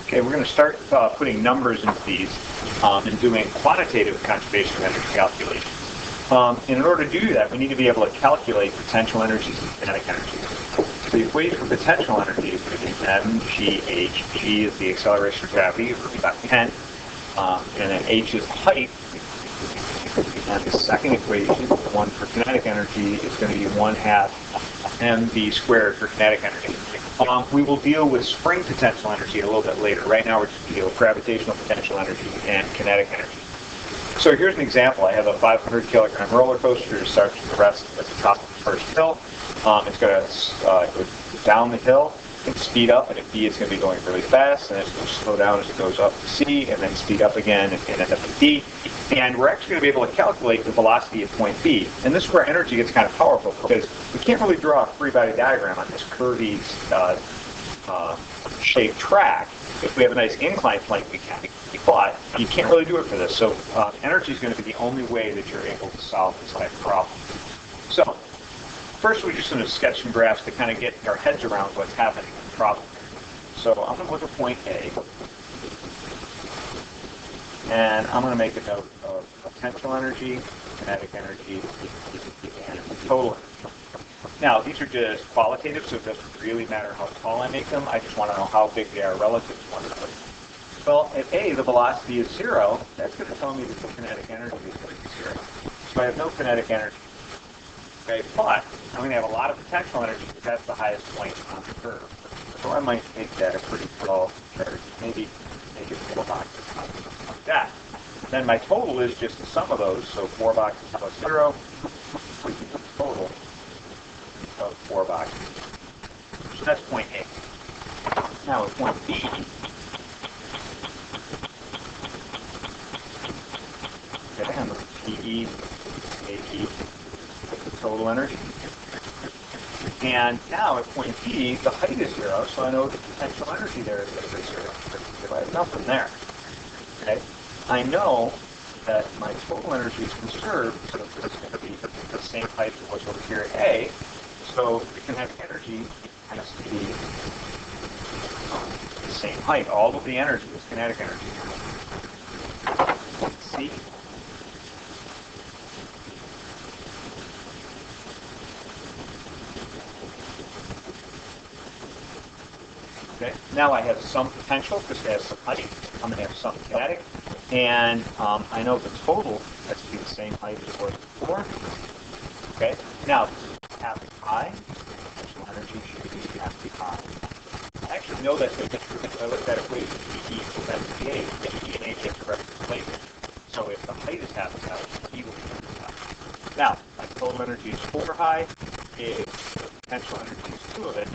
Okay, we're going to start putting numbers into these and doing quantitative conservation of energy calculations. And in order to do that, we need to be able to calculate potential energies and kinetic energies. So the equation for potential energy is going to be mgh. G is the acceleration of gravity, about 10, and then h is the height. And the second equation, the one for kinetic energy, is going to be 1/2 mv squared for kinetic energy. We will deal with spring potential energy a little bit later. Right now we're just dealing with gravitational potential energy and kinetic energy. So here's an example. I have a 500 kilogram roller coaster that starts to rest at the top of the first hill. It's going to go down the hill and speed up, and at B it's going to be going really fast, and it's going to slow down as it goes up to C, and then speed up again and end up at D. And we're actually going to be able to calculate the velocity at point B. And this is where energy gets kind of powerful, because we can't really draw a free body diagram on this curvy shaped track. If we have a nice incline plane, we can. But you can't really do it for this. So energy is going to be the only way that you're able to solve this type of problem. So first, we're just going to sketch some graphs to kind of get our heads around what's happening in the problem. So I'm going to look at point A, and I'm going to make a note of potential energy, kinetic energy, and total energy. Now, these are just qualitative, so it doesn't really matter how tall I make them. I just want to know how big they are relative to one another. Well, at A, the velocity is 0. That's going to tell me that the kinetic energy is going to be 0. So I have no kinetic energy. Okay, but I'm going to have a lot of potential energy because that's the highest point on the curve. So I might make that a pretty tall charge, maybe make it 4 boxes, something like that. Then my total is just the sum of those, so 4 boxes plus 0, total of 4 boxes. So that's point A. Now at point B, okay, I'm going to PE, AE, total energy. And now at point B, the height is 0, so I know the potential energy there is going to be 0. If I have nothing there, okay, I know that my total energy is conserved, so it's going to be the same height as it was over here at A. So the kinetic energy has to be the same height. All of the energy is kinetic energy. C. Okay. Now I have some potential because it has some height. I'm going to have some kinetic. And I know the total has to be the same height as it was before. Okay. Now, half I, potential energy should be half I. I actually know that's going to be true because I looked at equation PE equals mgh. PE and h are directly related. So if the height is half as high, E will be half as high. Now, my total energy is 4 high. If the potential energy is 2 of it,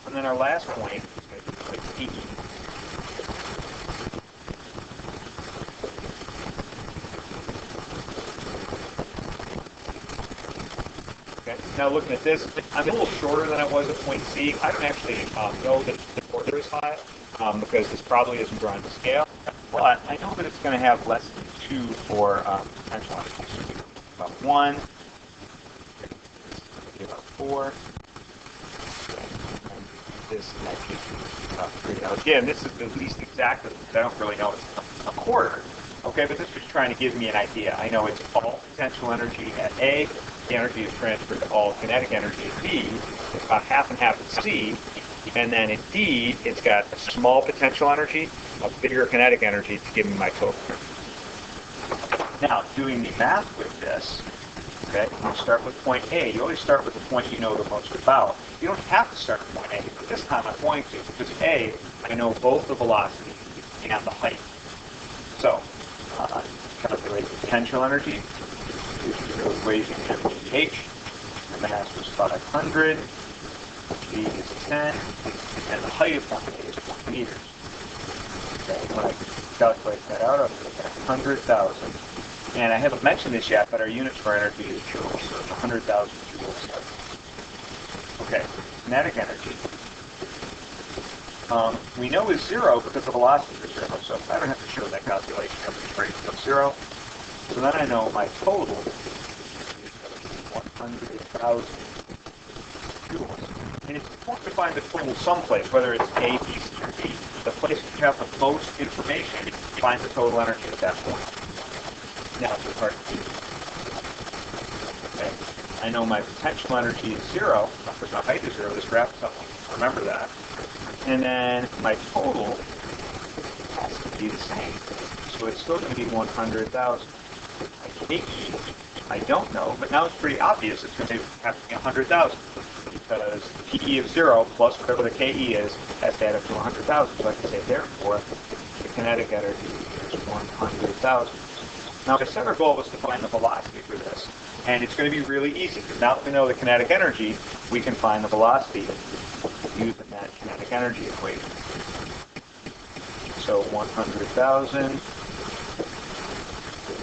and then our last point is going to be like PE. Okay. Now looking at this, I'm a little shorter than I was at point C. I don't actually know that the border is high because this probably isn't drawn to scale, but I know that it's going to have less than 2 for potential energy. So about 1, about 4. This actually now again, this is at least exactly because I don't really know it's a quarter. Okay, but this is trying to give me an idea. I know it's all potential energy at A. The energy is transferred to all kinetic energy at B. It's about half and half at C. And then at D, it's got a small potential energy, a bigger kinetic energy to give me my total. Now, doing the math with this, okay, you start with point A. You always start with the point you know the most about. You don't have to start with point A, but this time I'm going to, because A, I know both the velocity and the height. So, calculate the potential energy. The equation mgh. The mass was 500. G is 10. And the height of point A is 1 meters. Okay, when I calculate that out, I'll get 100,000. And I haven't mentioned this yet, but our units for energy is joules, so it's 100,000 joules. Okay, kinetic energy. We know is 0 because the velocity is 0, so I don't have to show that calculation. I have to straight from 0. So then I know my total is 100,000 joules. And it's important have to find the total someplace, whether it's A, B, C, or D. The place that you have the most information, find the total energy at that point. Now for part B. Okay. I know my potential energy is 0, because my height is 0. This graph is up. Remember that. And then my total has to be the same. So it's still going to be 100,000. KE, I don't know, but now it's pretty obvious it's going to have to be 100,000. Because the PE of 0 plus whatever the KE is has to add up to 100,000. So I can say, therefore, the kinetic energy is 100,000. Now, I said our goal was to find the velocity for this. And it's going to be really easy, because now that we know the kinetic energy, we can find the velocity using that kinetic energy equation. So 100,000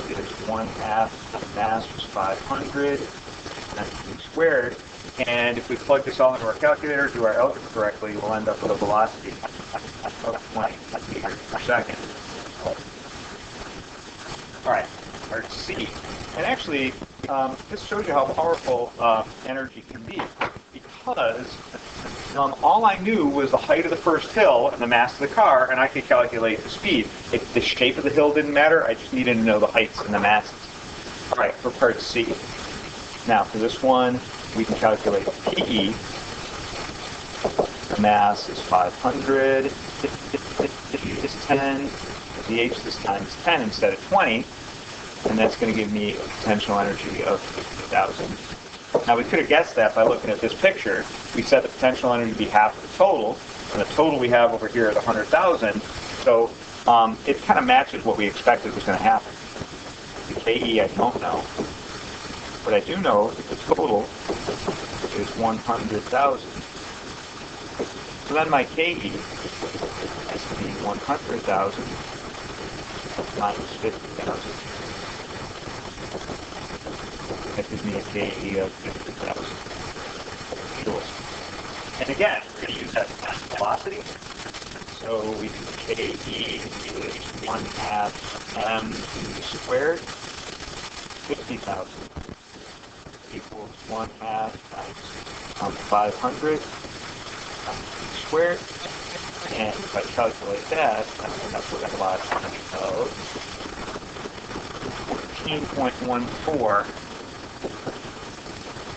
is 1/2 mass was 500, that's squared. And if we plug this all into our calculator, do our algebra correctly, we'll end up with a velocity of 20 meters per second. All right, part C. And actually, this shows you how powerful energy can be, because all I knew was the height of the first hill and the mass of the car, and I could calculate the speed. If the shape of the hill didn't matter, I just needed to know the heights and the masses. All right, for part C. Now, for this one, we can calculate PE. The mass is 500. Is 10. The H this time is 10 instead of 20. And that's going to give me a potential energy of 50,000. Now, we could have guessed that by looking at this picture. We said the potential energy would be half of the total, and the total we have over here is 100,000. So it kind of matches what we expected was going to happen. The KE I don't know. But I do know that the total is 100,000. So then my KE has to be 100,000 minus 50,000. That gives me a KE of 50,000 joules. And again, we're going to use that as velocity. So we do KE is 1/2 m squared, 50,000 equals 1/2 times 500 squared. And if I calculate that, I'm going to have a velocity of 14.14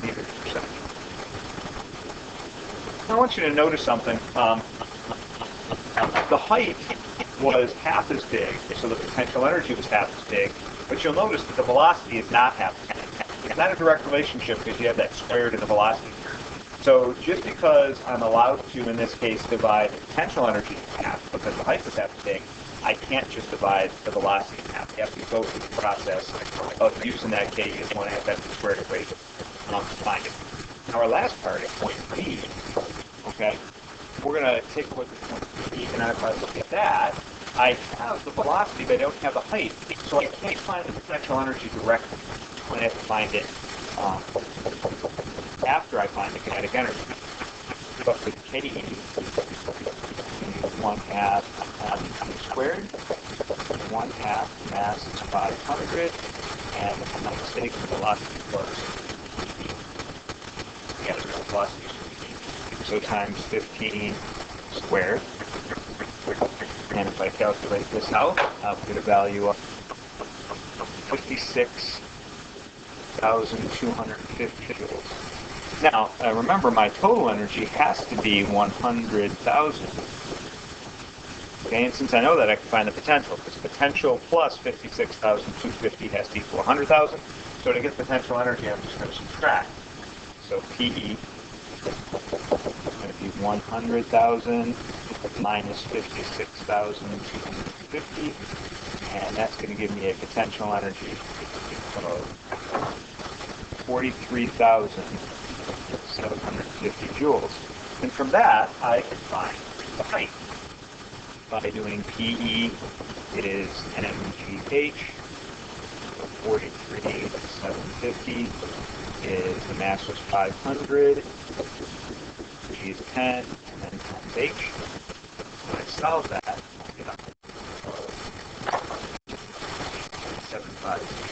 meters per second. Now I want you to notice something. The height was half as big, so the potential energy was half as big, but you'll notice that the velocity is not half as big. It's not a direct relationship because you have that squared in the velocity term. So just because I'm allowed to, in this case, divide the potential energy in half because the height was half as big, I can't just divide the velocity in half. You have to go through the process of using that K as 1/2 m squared equation to find it. Now our last part at point B, okay, we're going to take a look at point B, and if I look at that, I have the velocity, but I don't have the height, so I can't find the potential energy directly. I'm going to have to find it after I find the kinetic energy. But with KE, 1/2 m squared, 1/2 mass is 500, and if I'm not mistaken, the velocity was velocity. So times 15 squared. And if I calculate this out, I'll get a value of 56,250 joules. Now, remember, my total energy has to be 100,000. Okay, and since I know that, I can find the potential, because potential plus 56,250 has to equal 100,000. So to get potential energy, I'm just going to subtract. So PE is going to be 100,000 minus 56,250, and that's going to give me a potential energy of 43,750 joules. And from that, I can find the height by doing PE is mgh, 43,750 is the mass was 500, G is 10, and then times H. When I solve that, I get up 7.5.